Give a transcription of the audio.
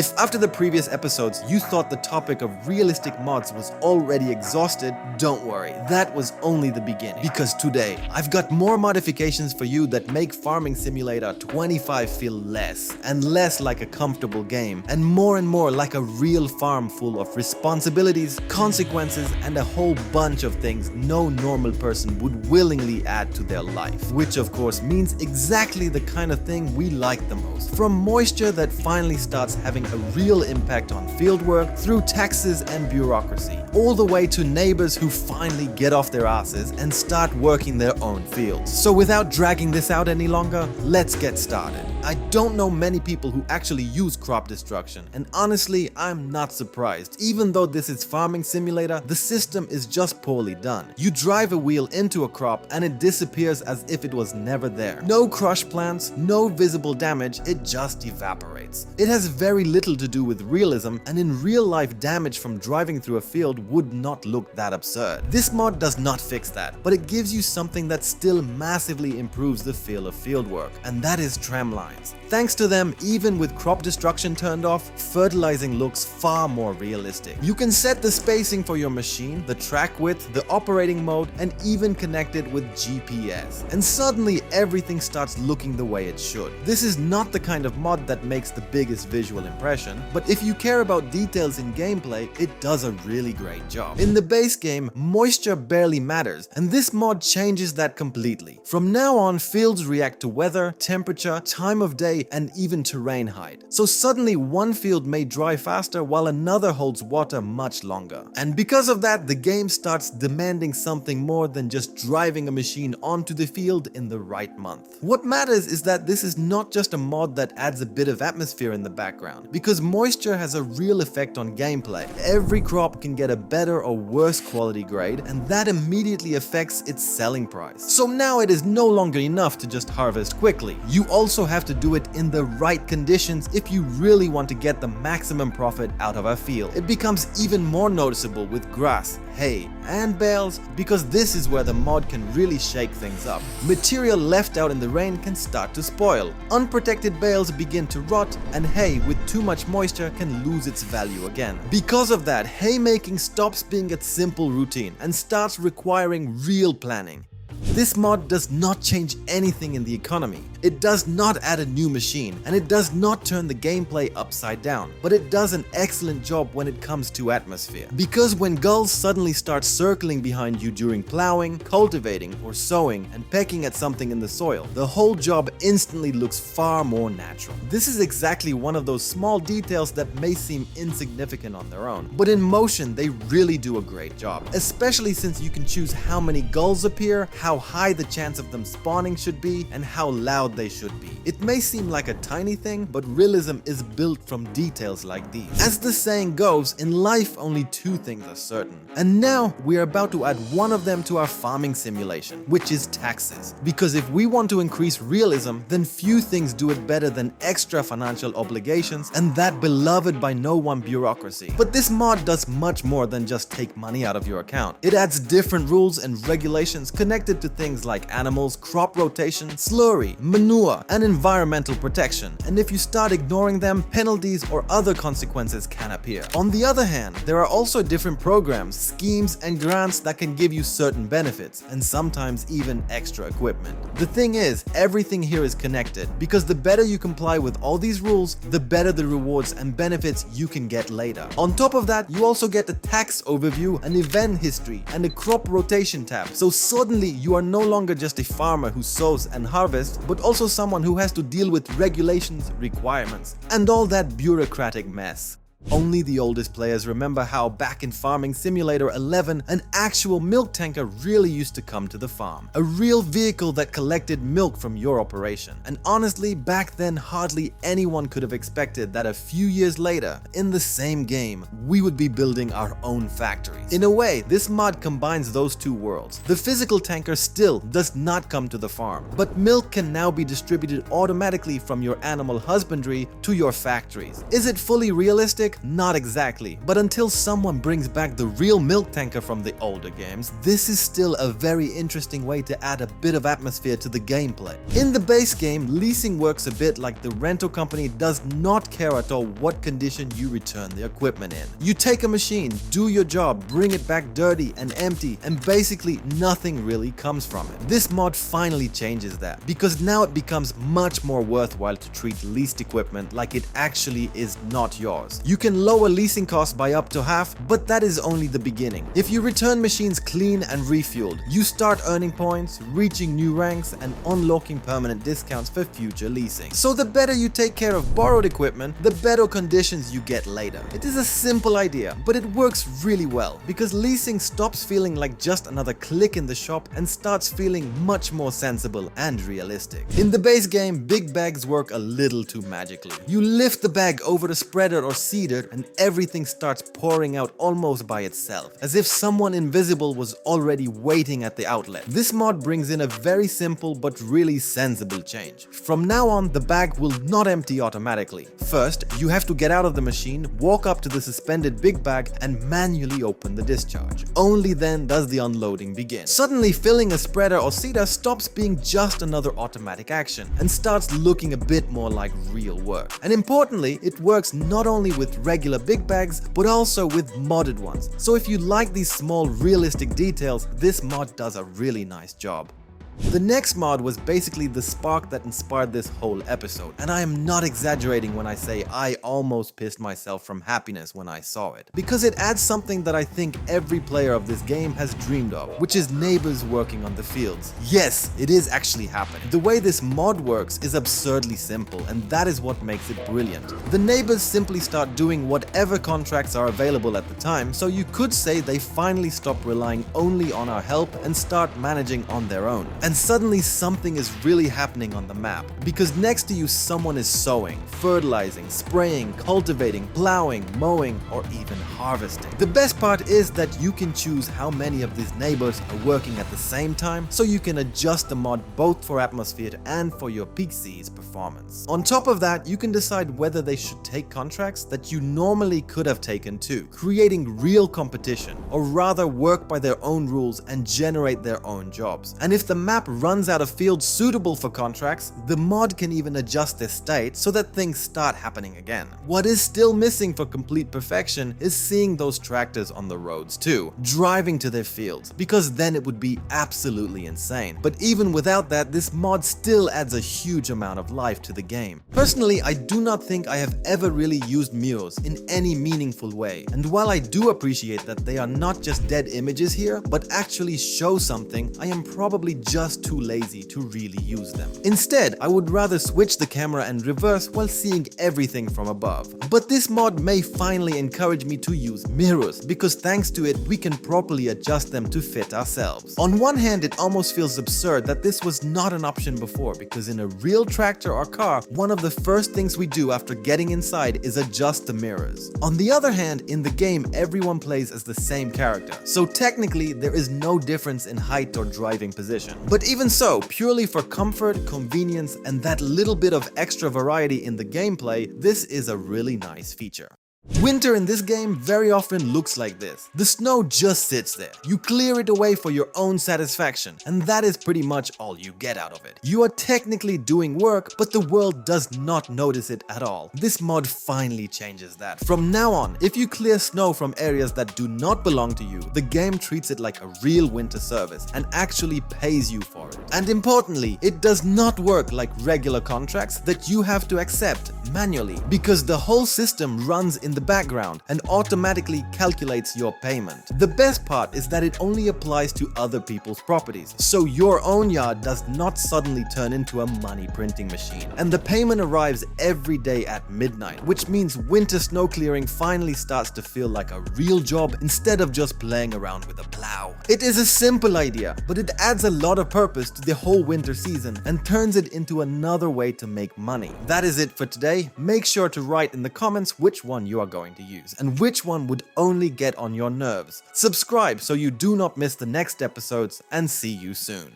If after the previous episodes you thought the topic of realistic mods was already exhausted, don't worry, that was only the beginning. Because today, I've got more modifications for you that make Farming Simulator 25 feel less and less like a comfortable game, and more like a real farm full of responsibilities, consequences, and a whole bunch of things no normal person would willingly add to their life. Which of course means exactly the kind of thing we like the most. From moisture that finally starts having a real impact on fieldwork, through taxes and bureaucracy, all the way to neighbors who finally get off their asses and start working their own fields. So without dragging this out any longer, let's get started. I don't know many people who actually use crop destruction, and honestly, I'm not surprised. Even though this is Farming Simulator, the system is just poorly done. You drive a wheel into a crop and it disappears as if it was never there. No crush plants, no visible damage, it just evaporates. It has very little to do with realism, and in real life damage from driving through a field would not look that absurd. This mod does not fix that, but it gives you something that still massively improves the feel of fieldwork, and that is tramlines. Thanks to them, even with crop destruction turned off, fertilizing looks far more realistic. You can set the spacing for your machine, the track width, the operating mode, and even connect it with GPS. And suddenly everything starts looking the way it should. This is not the kind of mod that makes the biggest visual impression, but if you care about details in gameplay, it does a really great job. In the base game, moisture barely matters, and this mod changes that completely. From now on, fields react to weather, temperature, time of day, and even terrain height. So suddenly one field may dry faster while another holds water much longer. And because of that, the game starts demanding something more than just driving a machine onto the field in the right month. What matters is that this is not just a mod that adds a bit of atmosphere in the background, because moisture has a real effect on gameplay. Every crop can get a better or worse quality grade, and that immediately affects its selling price. So now it is no longer enough to just harvest quickly. You also have to do it in the right conditions if you really want to get the maximum profit out of a field. It becomes even more noticeable with grass, hay, and bales, because this is where the mod can really shake things up. Material left out in the rain can start to spoil. Unprotected bales begin to rot, and hay with too much moisture can lose its value again. Because of that, haymaking stops being a simple routine and starts requiring real planning. This mod does not change anything in the economy. It does not add a new machine, and it does not turn the gameplay upside down, but it does an excellent job when it comes to atmosphere. Because when gulls suddenly start circling behind you during plowing, cultivating, or sowing and pecking at something in the soil, the whole job instantly looks far more natural. This is exactly one of those small details that may seem insignificant on their own, but in motion they really do a great job, especially since you can choose how many gulls appear, how high the chance of them spawning should be, and how loud they should be. It may seem like a tiny thing, but realism is built from details like these. As the saying goes, in life only two things are certain. And now we are about to add one of them to our farming simulation, which is taxes. Because if we want to increase realism, then few things do it better than extra financial obligations and that beloved by no one bureaucracy. But this mod does much more than just take money out of your account. It adds different rules and regulations connected to things like animals, crop rotation, slurry, manure, and environmental protection. And if you start ignoring them, penalties or other consequences can appear. On the other hand, there are also different programs, schemes, and grants that can give you certain benefits, and sometimes even extra equipment. The thing is, everything here is connected, because the better you comply with all these rules, the better the rewards and benefits you can get later. On top of that, you also get a tax overview, an event history, and a crop rotation tab. So suddenly you are no longer just a farmer who sows and harvests, but also someone who has to deal with regulations, requirements, and all that bureaucratic mess. Only the oldest players remember how back in Farming Simulator 11, an actual milk tanker really used to come to the farm. A real vehicle that collected milk from your operation. And honestly, back then hardly anyone could have expected that a few years later, in the same game, we would be building our own factories. In a way, this mod combines those two worlds. The physical tanker still does not come to the farm, but milk can now be distributed automatically from your animal husbandry to your factories. Is it fully realistic? realistic? Not exactly, but until someone brings back the real milk tanker from the older games, this is still a very interesting way to add a bit of atmosphere to the gameplay. In the base game, leasing works a bit like the rental company does not care at all what condition you return the equipment in. You take a machine, do your job, bring it back dirty and empty, and basically nothing really comes from it. This mod finally changes that, because now it becomes much more worthwhile to treat leased equipment like it actually is not yours. You can lower leasing costs by up to half, but that is only the beginning. If you return machines clean and refueled, you start earning points, reaching new ranks, and unlocking permanent discounts for future leasing. So the better you take care of borrowed equipment, the better conditions you get later. It is a simple idea, but it works really well, because leasing stops feeling like just another click in the shop and starts feeling much more sensible and realistic. In the base game, big bags work a little too magically. You lift the bag over the spreader or seeder and everything starts pouring out almost by itself, as if someone invisible was already waiting at the outlet. This mod brings in a very simple but really sensible change. From now on, the bag will not empty automatically. First, you have to get out of the machine, walk up to the suspended big bag and manually open the discharge. Only then does the unloading begin. Suddenly, filling a spreader or seeder stops being just another automatic action and starts looking a bit more like real work. And importantly, it works not only with regular big bags, but also with modded ones. So if you like these small realistic details, this mod does a really nice job. The next mod was basically the spark that inspired this whole episode, and I am not exaggerating when I say I almost pissed myself from happiness when I saw it, because it adds something that I think every player of this game has dreamed of, which is neighbors working on the fields. Yes, it is actually happening. The way this mod works is absurdly simple, and that is what makes it brilliant. The neighbors simply start doing whatever contracts are available at the time, so you could say they finally stop relying only on our help and start managing on their own. And suddenly something is really happening on the map, because next to you someone is sowing, fertilizing, spraying, cultivating, plowing, mowing, or even harvesting. The best part is that you can choose how many of these neighbors are working at the same time, so you can adjust the mod both for atmosphere and for your PC's performance. On top of that, you can decide whether they should take contracts that you normally could have taken too, creating real competition, or rather work by their own rules and generate their own jobs. And if the map runs out of fields suitable for contracts, the mod can even adjust their state so that things start happening again. What is still missing for complete perfection is seeing those tractors on the roads too, driving to their fields, because then it would be absolutely insane. But even without that, this mod still adds a huge amount of life to the game. Personally, I do not think I have ever really used mirrors in any meaningful way, and while I do appreciate that they are not just dead images here, but actually show something, I am probably just too lazy to really use them. Instead, I would rather switch the camera and reverse while seeing everything from above. But this mod may finally encourage me to use mirrors, because thanks to it, we can properly adjust them to fit ourselves. On one hand, it almost feels absurd that this was not an option before, because in a real tractor or car, one of the first things we do after getting inside is adjust the mirrors. On the other hand, in the game, everyone plays as the same character, so technically there is no difference in height or driving position. But even so, purely for comfort, convenience, and that little bit of extra variety in the gameplay, this is a really nice feature. Winter in this game very often looks like this. The snow just sits there. You clear it away for your own satisfaction, and that is pretty much all you get out of it. You are technically doing work, but the world does not notice it at all. This mod finally changes that. From now on, if you clear snow from areas that do not belong to you, the game treats it like a real winter service and actually pays you for it. And importantly, it does not work like regular contracts that you have to accept manually, because the whole system runs in the background and automatically calculates your payment. The best part is that it only applies to other people's properties, so your own yard does not suddenly turn into a money printing machine. And the payment arrives every day at midnight, which means winter snow clearing finally starts to feel like a real job instead of just playing around with a plow. It is a simple idea, but it adds a lot of purpose to the whole winter season and turns it into another way to make money. That is it for today. Make sure to write in the comments which one you are going to use and which one would only get on your nerves. Subscribe so you do not miss the next episodes, and see you soon.